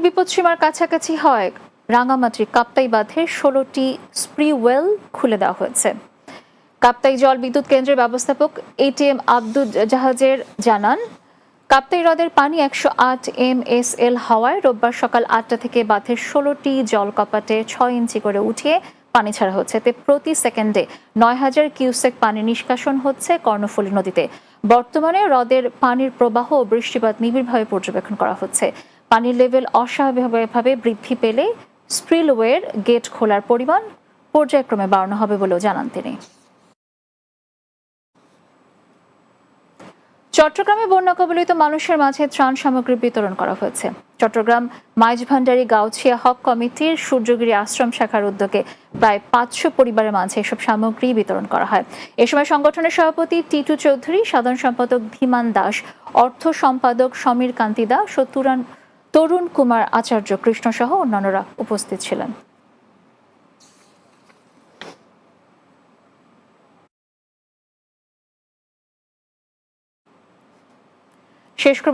বিপদসীমার কাছাকাছি হয় রাঙামাটির কাপ্তাই বাঁধের ১৬টি স্প্রিওয়েল খুলে দেওয়া হয়েছে। কাপ্তাই জল বিদ্যুৎ কেন্দ্রের ব্যবস্থাপক এটিএম আব্দুল জাহাজের জানান, কাপ্তাই হ্রদের পানি ১০৮ MSL হওয়ায় রোববার সকাল ৮টা থেকে বাঁধের ১৬টি জল কপাটে ৬ ইঞ্চি করে উঠিয়ে পানি ছাড়া হচ্ছে। এতে প্রতি সেকেন্ডে ৯,০০০ কিউসেক পানি নিষ্কাশন হচ্ছে কর্ণফুলী নদীতে। বর্তমানে হ্রদের পানির প্রবাহ ও বৃষ্টিপাত নিবিড়ভাবে পর্যবেক্ষণ করা হচ্ছে। পানির লেভেল অস্বাভাবিকভাবে বৃদ্ধি পেলে স্পিলওয়ের গেট খোলার পরিমাণ পর্যায়ক্রমে বাড়ানো হবে বলেও জানান তিনি। চট্টগ্রামে বন্যা কবলিত মানুষের মাঝে ত্রাণ সামগ্রী বিতরণ করা হয়েছে। চট্টগ্রাম মাইজভান্ডারী গাউছিয়া হক কমিটির সূর্যগিরি আশ্রম শাখার উদ্যোগে প্রায় ৫০০ পরিবারের মাঝে এসব সামগ্রী বিতরণ করা হয়। এ সময় সংগঠনের সভাপতি টিটু চৌধুরী, সাধারণ সম্পাদক ধীমান দাস, অর্থ সম্পাদক সমীর কান্তি দাস ও তরুণ কুমার আচার্য কৃষ্ণ সহ অন্যান্যরা উপস্থিত ছিলেন। শেষ